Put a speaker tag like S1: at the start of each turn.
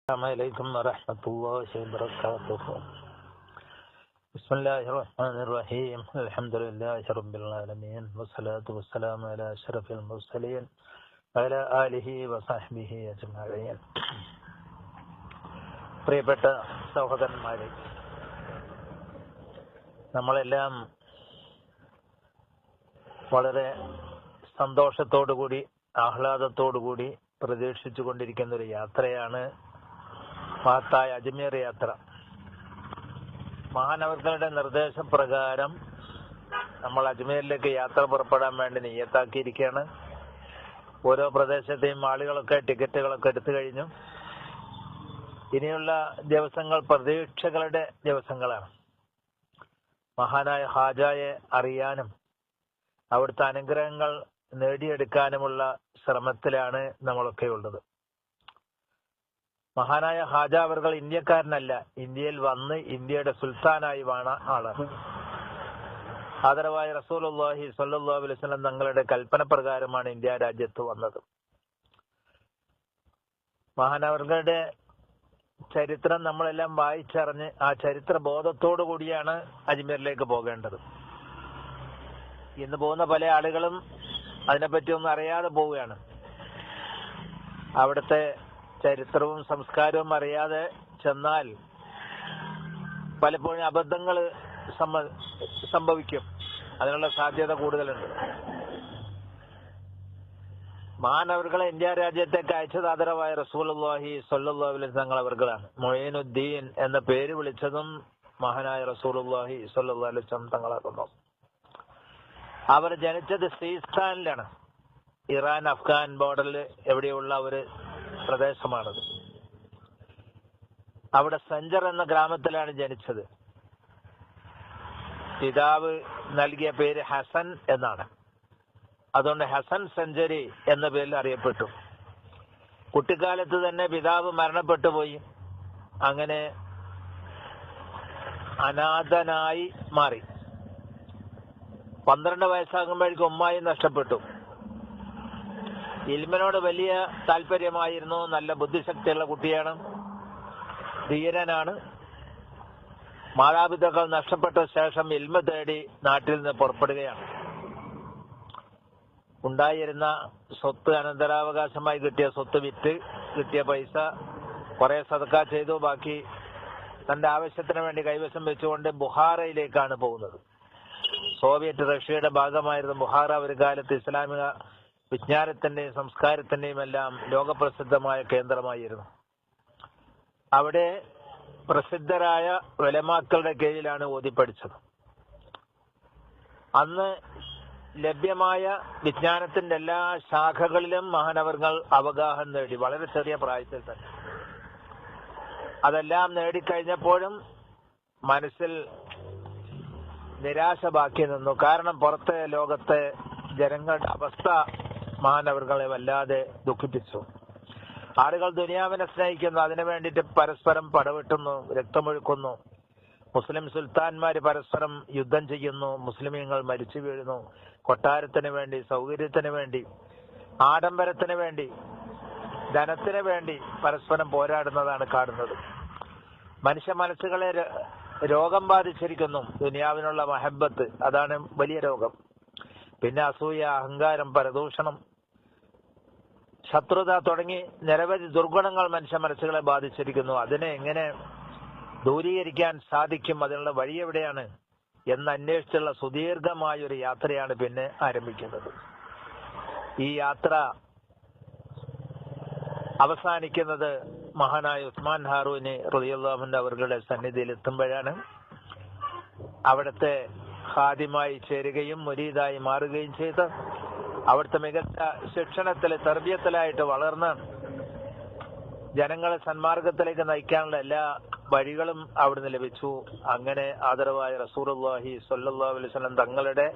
S1: السلام عليكم ورحمة الله وبركاته. بسم الله الرحمن الرحيم. الحمد لله رب العالمين والصلاة والسلام على أشرف المرسلين وعلى آله وصحبه أجمعين. പ്രിയപ്പെട്ട സഹോദരന്മാരെ, നമ്മളെല്ലാം വളരെ സന്തോഷത്തോടുകൂടി ആഹ്ലാദത്തോടുകൂടി പ്രതീക്ഷിച്ചു കൊണ്ടിരിക്കുന്ന ഒരു യാത്രയാണ് മഹത്തായ അജ്മീർ യാത്ര. മഹാനവർകളുടെ നിർദ്ദേശപ്രകാരം നമ്മൾ അജ്മീറിലേക്ക് യാത്ര പുറപ്പെടാൻ വേണ്ടി നിയ്യത്താക്കിയിരിക്കുകയാണ്. ഓരോ പ്രദേശത്തെയും ആളുകളൊക്കെ ടിക്കറ്റുകളൊക്കെ എടുത്തു കഴിഞ്ഞു. ഇനിയുള്ള ദിവസങ്ങൾ പ്രതീക്ഷകളുടെ ദിവസങ്ങളാണ്. മഹാനായ ഹാജയെ അറിയാനും അവിടുത്തെ അനുഗ്രഹങ്ങൾ നേടിയെടുക്കാനുമുള്ള ശ്രമത്തിലാണ് നമ്മളൊക്കെ ഉള്ളത്. മഹാനായ ഹാജ അവർകൾ ഇന്ത്യക്കാരനല്ല, ഇന്ത്യയിൽ വന്ന് ഇന്ത്യയുടെ സുൽത്താനായി വാണ ആളാണ്. ആദരവായ റസൂലുള്ളാഹി സ്വല്ലല്ലാഹു അലൈഹി വസല്ലം തങ്ങളുടെ കൽപ്പന പ്രകാരമാണ് ഇന്ത്യ രാജ്യത്ത് വന്നത്. മഹാനവർകളുടെ ചരിത്രം നമ്മളെല്ലാം വായിച്ചറിഞ്ഞ് ആ ചരിത്ര ബോധത്തോടു കൂടിയാണ് അജ്മീറിലേക്ക് പോകേണ്ടത്. ഇന്ന് പോകുന്ന പല ആളുകളും അതിനെപ്പറ്റി ഒന്നും അറിയാതെ പോവുകയാണ്. അവിടുത്തെ ചരിത്രവും സംസ്കാരവും അറിയാതെ ചെന്നാൽ പലപ്പോഴും അബദ്ധങ്ങൾ സംഭവിക്കും. അതിനുള്ള സാധ്യത കൂടുതലുണ്ട്. മഹാനവർകളെ ഇന്ത്യ രാജ്യത്തേക്ക് അയച്ചത് ആദരവായ റസൂലുള്ളാഹി സ്വല്ലല്ലാഹു അലൈഹി വസല്ലം അവർകളാണ്. മൊയ്നുദ്ദീൻ എന്ന പേര് വിളിച്ചതും മഹാനായ റസൂലുള്ളാഹി സ്വല്ലല്ലാഹു അലൈഹി വസല്ലം തങ്ങളാകുന്നു. അവർ ജനിച്ചത് സീസ്ഥാനിലാണ്. ഇറാൻ അഫ്ഗാൻ ബോർഡറിൽ എവിടെയുള്ള ഒരു പ്രദേശമാണത്. അവിടെ സഞ്ചർ എന്ന ഗ്രാമത്തിലാണ് ജനിച്ചത്. പിതാവ് നൽകിയ പേര് ഹസൻ എന്നാണ്. അതുകൊണ്ട് ഹസൻ സെഞ്ചുറി എന്ന പേരിൽ അറിയപ്പെട്ടു. കുട്ടിക്കാലത്ത് തന്നെ പിതാവ് മരണപ്പെട്ടു പോയി. അങ്ങനെ അനാഥനായി മാറി. 12 വയസ്സാകുമ്പോഴേക്കും ഉമ്മായും നഷ്ടപ്പെട്ടു. ഇൽമിനോട് വലിയ താല്പര്യമായിരുന്നു. നല്ല ബുദ്ധിശക്തിയുള്ള കുട്ടിയാണ്, ധീരനാണ്. മാതാപിതാക്കൾ നഷ്ടപ്പെട്ട ശേഷം ഇൽമ തേടി നാട്ടിൽ നിന്ന് പുറപ്പെടുകയാണ്. ഉണ്ടായിരുന്ന സ്വത്ത്, അനന്തരാവകാശമായി കിട്ടിയ സ്വത്ത് വിറ്റ് കിട്ടിയ പൈസ കുറെ സദഖ ചെയ്തു. ബാക്കി തന്റെ ആവശ്യത്തിന് വേണ്ടി കൈവശം വെച്ചുകൊണ്ട് ബുഹാറയിലേക്കാണ് പോകുന്നത്. സോവിയറ്റ് റഷ്യയുടെ ഭാഗമായിരുന്നു ബുഹാറ. ഒരു കാലത്ത് ഇസ്ലാമിക വിജ്ഞാനത്തിന്റെയും സംസ്കാരത്തിന്റെയും എല്ലാം ലോകപ്രസിദ്ധമായ കേന്ദ്രമായിരുന്നു. അവിടെ പ്രസിദ്ധരായ ഉലമാക്കളുടെ കീഴിലാണ് ഓതി പഠിച്ചത്. അന്ന് ലഭ്യമായ വിജ്ഞാനത്തിന്റെ എല്ലാ ശാഖകളിലും മഹാനവർകൾ അവഗാഹം നേടി, വളരെ ചെറിയ പ്രായത്തിൽ തന്നെ. അതെല്ലാം നേടിക്കഴിഞ്ഞപ്പോഴും മനസ്സിൽ നിരാശ ബാക്കി നിന്നു. കാരണം പുറത്തെ ലോകത്തെ ജനങ്ങളുടെ അവസ്ഥ മഹാനവർകളെ വല്ലാതെ ദുഃഖിപ്പിച്ചു. ആളുകൾ ദുനിയാവിനെ സ്നേഹിക്കുന്നു, അതിനു വേണ്ടിയിട്ട് പരസ്പരം പടവെട്ടുന്നു, രക്തമൊഴുക്കുന്നു. മുസ്ലിം സുൽത്താൻമാര് പരസ്പരം യുദ്ധം ചെയ്യുന്നു, മുസ്ലിമീങ്ങൾ മരിച്ചു വീഴുന്നു. കൊട്ടാരത്തിന് വേണ്ടി, സൗകര്യത്തിന് വേണ്ടി, ആഡംബരത്തിന് വേണ്ടി, ധനത്തിന് വേണ്ടി പരസ്പരം പോരാടുന്നതാണ് കാണുന്നത്. മനുഷ്യ മനസ്സുകളെ രോഗം ബാധിച്ചിരിക്കുന്നു. ദുനിയാവിനുള്ള മഹബത്ത്, അതാണ് വലിയ രോഗം. പിന്നെ അസൂയ, അഹങ്കാരം, പരദൂഷണം, ശത്രുത തുടങ്ങി നിരവധി ദുർഗുണങ്ങൾ മനുഷ്യ മനസ്സുകളെ ബാധിച്ചിരിക്കുന്നു. അതിനെ എങ്ങനെ ദൂരീകരിക്കാൻ സാധിക്കും, അതിനുള്ള വഴി എവിടെയാണ് എന്ന് അന്വേഷിച്ചുള്ള സുദീർഘമായ ഒരു യാത്രയാണ് പിന്നെ ആരംഭിക്കുന്നത്. ഈ യാത്ര അവസാനിക്കുന്നത് മഹാനായ ഉസ്മാൻ ഹാറൂനി റളിയല്ലാഹു അൻഹു അവരുടെ സന്നിധിയിൽ എത്തുമ്പോഴാണ്. അവിടുത്തെ ഖാദിമായി ചേരുകയും മുരീദായി മാറുകയും ചെയ്ത് അവിടുത്തെ മികച്ച ശിക്ഷണത്തിൽ, തർബിയത്തിലായിട്ട് വളർന്ന് ജനങ്ങളെ സന്മാർഗത്തിലേക്ക് നയിക്കാനുള്ള എല്ലാ വഴികളും അവിടുന്ന് ലഭിച്ചു. അങ്ങനെ ആദരവായ റസൂലുള്ളാഹി സ്വല്ലല്ലാഹു അലൈഹി വസല്ലം തങ്ങളുടെ